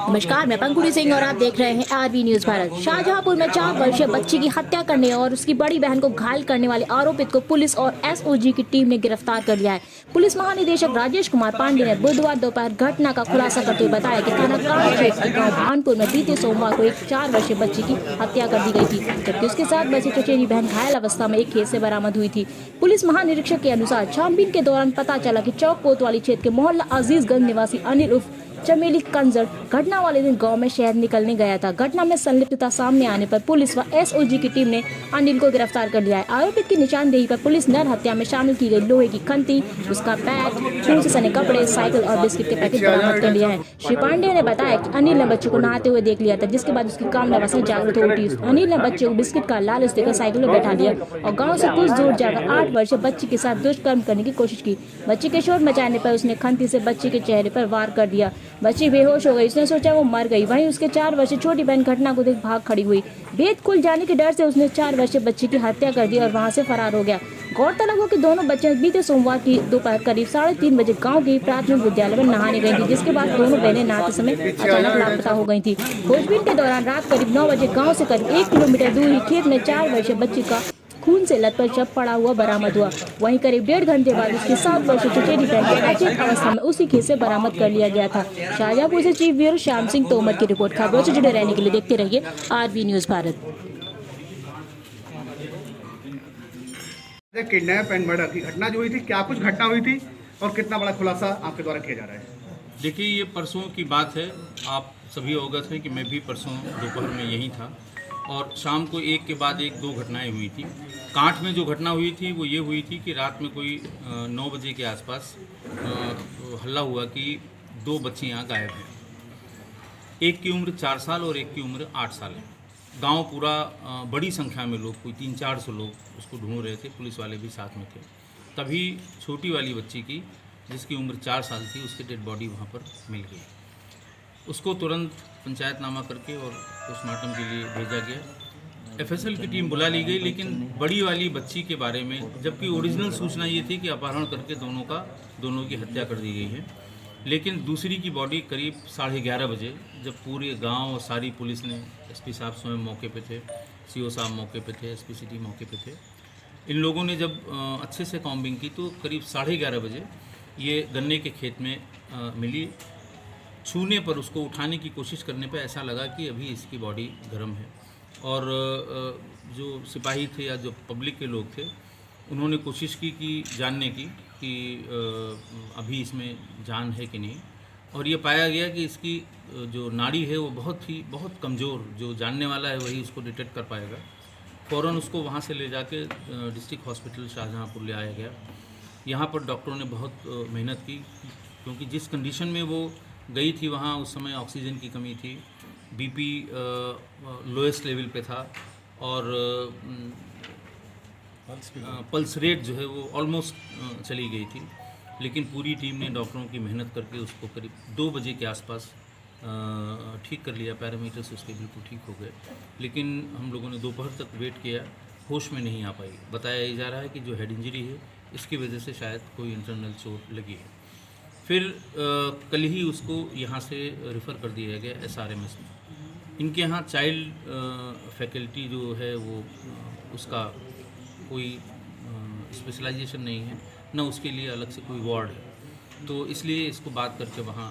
नमस्कार, मैं पंकुड़ी सिंह और आप देख रहे हैं आरबी न्यूज भारत। शाहजहांपुर में 4 वर्षीय बच्ची की हत्या करने और उसकी बड़ी बहन को घायल करने वाले आरोपित को पुलिस और एसओजी की टीम ने गिरफ्तार कर लिया है। पुलिस महानिदेशक राजेश कुमार पांडे ने बुधवार दोपहर घटना का खुलासा करते हुए बताया कि थाना कांड क्षेत्र के गाँव भानपुर में बीते सोमवार को एक 4 वर्षीय बच्ची की हत्या कर दी गई थी, जबकि उसके साथ बसी चचेरी बहन घायल अवस्था में एक खेत से बरामद हुई थी। पुलिस महानिरीक्षक के अनुसार छानबीन के दौरान पता चला कि चौक कोतवाली क्षेत्र के मोहल्ला अजीजगंज निवासी अनिल उर्फ चमेली कंजर घटना वाले दिन गांव में शहर निकलने गया था। घटना में संलिप्तता सामने आने पर पुलिस व एसओजी की टीम ने अनिल को गिरफ्तार कर लिया है। आरोपित की निशानदेही पर पुलिस नर हत्या में शामिल की गई लोहे की खंती, उसका बैग, खून से सने कपड़े, साइकिल और बिस्किट के पैकेट बरामद कर लिया है। श्री पांडे ने बताया कि अनिल ने बच्चे को नहाते हुए देख लिया था, जिसके बाद उसकी कामनावासना जागृत हो उठी। अनिल ने बच्चे को बिस्किट का लालच देकर साइकिल में बैठा लिया और गाँव से कुछ दूर जाकर 8 वर्षीय बच्ची के साथ दुष्कर्म करने की कोशिश की। बच्ची के शोर मचाने पर उसने खंती से बच्ची के चेहरे पर वार कर दिया। बच्ची बेहोश हो गई। उसने सोचा वो मर गई। वहीं उसके 4 वर्षीय छोटी बहन घटना को देख भाग खड़ी हुई। भेद खुल जाने के डर से उसने 4 वर्षीय बच्ची की हत्या कर दी और वहां से फरार हो गया। गौरतलब हो कि दोनों बच्चे बीते सोमवार की दोपहर करीब 3:30 बजे गांव के प्राथमिक विद्यालय में नहाने गई थी, जिसके बाद दोनों बहनें नहाते समय अचानक लापता हो गई थी। खोजबीन के दौरान रात करीब 9 बजे गाँव से करीब 1 किलोमीटर दूर ही खेत में 4 वर्षीय बच्ची का खून से लथपथ शव पड़ा हुआ बरामद हुआ। वहीं करीब 1.5 घंटे बाद उसकी 7 वर्षीय चचेरी बहन को अचेत अवस्था में उसी खेत से बरामद कर लिया गया था। शाहजहांपुर से चीफ ब्यूरो श्याम सिंह तोमर की रिपोर्ट। खबरों से जुड़े रहने के लिए देखते रहिए RB news Bharat. Kidnap and murder की घटना जो हुई थी, क्या कुछ घटना हुई थी और कितना बड़ा खुलासा आपके द्वारा किया जा रहा है? देखिए, ये परसों की बात है। आप सभी अवगत हैं कि मैं भी परसों दोपहर में यहीं था और शाम को एक के बाद एक 2 घटनाएं हुई थी। कांठ में जो घटना हुई थी वो ये हुई थी कि रात में कोई 9 बजे के आसपास हल्ला हुआ कि 2 बच्चे यहाँ गायब हैं। एक की उम्र 4 साल और एक की उम्र 8 साल है। गांव पूरा बड़ी संख्या में लोग, कोई 300-400 लोग उसको ढूंढ रहे थे, पुलिस वाले भी साथ में थे। तभी छोटी वाली बच्ची की, जिसकी उम्र 4 साल थी, उसकी डेड बॉडी वहाँ पर मिल गई। उसको तुरंत पंचायतनामा करके और पोस्टमार्टम के लिए भेजा गया। एफएसएल की टीम बुला ली गई, लेकिन बड़ी वाली बच्ची के बारे में, जबकि ओरिजिनल सूचना ये थी कि अपहरण करके दोनों की हत्या कर दी गई है, लेकिन दूसरी की बॉडी करीब 11:30 बजे, जब पूरे गांव और सारी पुलिस ने, एसपी साहब स्वयं मौके पे थे, सीओ साहब मौके पे थे, एसपी सिटी मौके पे थे, इन लोगों ने जब अच्छे से कॉम्बिंग की तो करीब 11:30 बजे ये गन्ने के खेत में मिली। छूने पर, उसको उठाने की कोशिश करने पर ऐसा लगा कि अभी इसकी बॉडी गर्म है और जो सिपाही थे या जो पब्लिक के लोग थे, उन्होंने कोशिश की कि जानने की कि अभी इसमें जान है कि नहीं, और ये पाया गया कि इसकी जो नाड़ी है वो बहुत कमज़ोर, जो जानने वाला है वही उसको डिटेक्ट कर पाएगा। फ़ौरन उसको वहाँ से ले जाके डिस्ट्रिक्ट हॉस्पिटल शाहजहांपुर ले आया गया। यहाँ पर डॉक्टरों ने बहुत मेहनत की, क्योंकि जिस कंडीशन में वो गई थी वहाँ उस समय ऑक्सीजन की कमी थी, बीपी लोएस्ट लेवल पे था और पल्स रेट जो है वो ऑलमोस्ट चली गई थी। लेकिन पूरी टीम ने, डॉक्टरों की मेहनत करके उसको करीब 2 बजे के आसपास ठीक कर लिया। पैरामीटर्स उसके बिल्कुल ठीक हो गए, लेकिन हम लोगों ने दोपहर तक वेट किया, होश में नहीं आ पाई। बताया जा रहा है कि जो हेड इंजरी है इसकी वजह से शायद कोई इंटरनल चोट लगी है। फिर कल ही उसको यहाँ से रेफ़र कर दिया गया SRMS में। इनके यहाँ चाइल्ड फैकल्टी जो है वो उसका कोई स्पेशलाइजेशन नहीं है, न उसके लिए अलग से कोई वार्ड है, तो इसलिए इसको बात करके वहाँ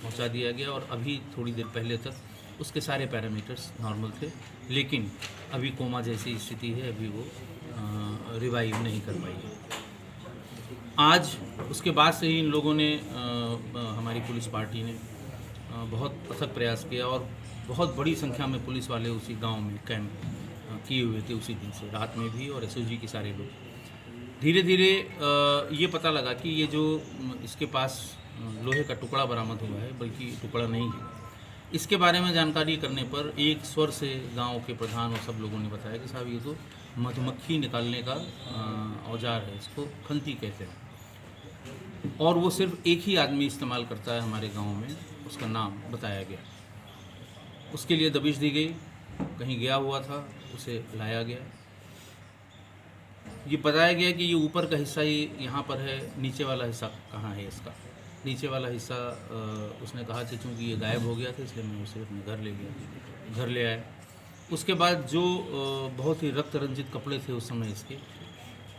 पहुँचा दिया गया और अभी थोड़ी देर पहले तक उसके सारे पैरामीटर्स नॉर्मल थे, लेकिन अभी कोमा जैसी स्थिति है, अभी वो रिवाइव नहीं कर पाई है। आज उसके बाद से ही इन लोगों ने, हमारी पुलिस पार्टी ने बहुत अथक प्रयास किया और बहुत बड़ी संख्या में पुलिस वाले उसी गांव में कैंप किए हुए थे उसी दिन से, रात में भी, और एसओजी के सारे लोग। धीरे धीरे ये पता लगा कि ये जो इसके पास लोहे का टुकड़ा बरामद हुआ है, बल्कि टुकड़ा नहीं है। इसके बारे में जानकारी करने पर एक स्वर से गांव के प्रधान और सब लोगों ने बताया कि साहब ये तो मधुमक्खी निकालने का औजार है, इसको खंती कहते हैं, और वो सिर्फ एक ही आदमी इस्तेमाल करता है हमारे गांव में, उसका नाम बताया गया। उसके लिए दबिश दी गई, कहीं गया हुआ था, उसे लाया गया। ये बताया गया कि ये ऊपर का हिस्सा ही यहाँ पर है, नीचे वाला हिस्सा कहाँ है इसका। नीचे वाला हिस्सा उसने कहा कि चूँकि ये गायब हो गया था इसलिए मैं उसे अपने घर ले गया, घर ले आए। उसके बाद जो बहुत ही रक्त रंजित कपड़े थे उस समय इसके,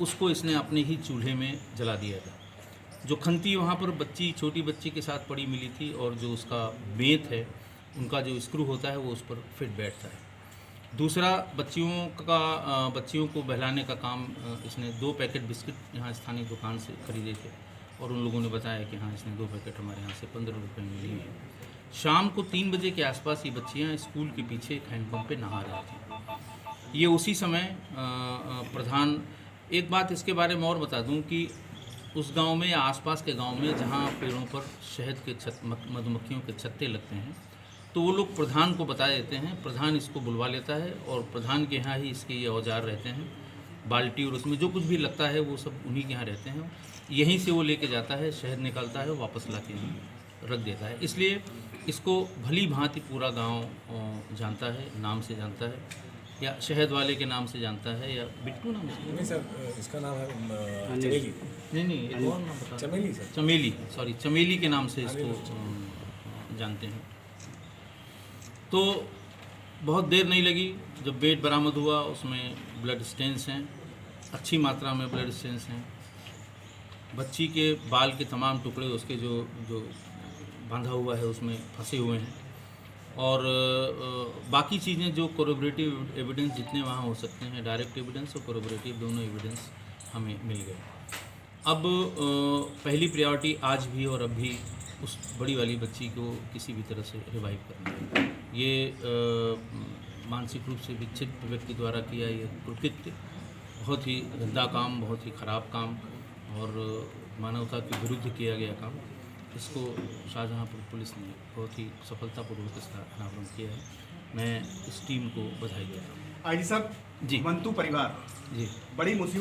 उसको इसने अपने ही चूल्हे में जला दिया था। जो खंती वहाँ पर बच्ची, छोटी बच्ची के साथ पड़ी मिली थी और जो उसका बेंत है, उनका जो स्क्रू होता है वो उस पर फिट बैठता है। दूसरा, बच्चियों को बहलाने का काम इसने 2 पैकेट बिस्किट यहाँ स्थानीय दुकान से खरीदे थे और उन लोगों ने बताया कि हाँ इसने 2 पैकेट हमारे यहाँ से 15 रुपये में लिए हैं। शाम को 3 बजे के आसपास ये बच्चियाँ स्कूल के पीछे एक हैंडपम्प पे नहा रही थी। ये उसी समय प्रधान, एक बात इसके बारे में और बता दूं कि उस गांव में या आसपास के गांव में जहां पेड़ों पर शहद के मधुमक्खियों के छत्ते लगते हैं, तो वो लोग प्रधान को बता देते हैं। प्रधान इसको बुलवा लेता है और प्रधान के यहाँ ही इसके ये औजार रहते हैं, बाल्टी और उसमें जो कुछ भी लगता है वो सब उन्हीं के यहाँ रहते हैं। यहीं से वो लेके जाता है, शहद निकालता है, वापस ला के रख देता है। इसलिए इसको भली भांति पूरा गांव जानता है, नाम से जानता है, या शहद वाले के नाम से जानता है, या बिट्टू नाम से। नहीं सर, इसका नाम है चमेली। नहीं एक और नाम बता। चमेली सर, चमेली, सॉरी, चमेली के नाम से इसको जानते हैं। तो बहुत देर नहीं लगी, जब बेड बरामद हुआ उसमें ब्लड स्टेन्स हैं, अच्छी मात्रा में ब्लड स्टेन्स हैं। बच्ची के बाल के तमाम टुकड़े उसके जो बांधा हुआ है उसमें फंसे हुए हैं, और बाकी चीज़ें जो कोरोबरेटिव एविडेंस जितने वहाँ हो सकते हैं, डायरेक्ट एविडेंस और कोरोबरेटिव दोनों एविडेंस हमें मिल गए। अब पहली प्रायोरिटी आज भी और अब भी उस बड़ी वाली बच्ची को किसी भी तरह से रिवाइव करना है। ये मानसिक रूप से विक्षिप्त व्यक्ति द्वारा किया ये कृत्य बहुत ही गंदा काम, बहुत ही ख़राब काम और मानवता के विरुद्ध किया गया काम। इसको शाहजहाँपुर पुलिस ने बहुत ही सफलतापूर्वक इसका अनावरण किया है। मैं इस टीम को बधाई देता हूँ। आईजी साहब जी, मंतू परिवार जी, बड़ी मुसीबत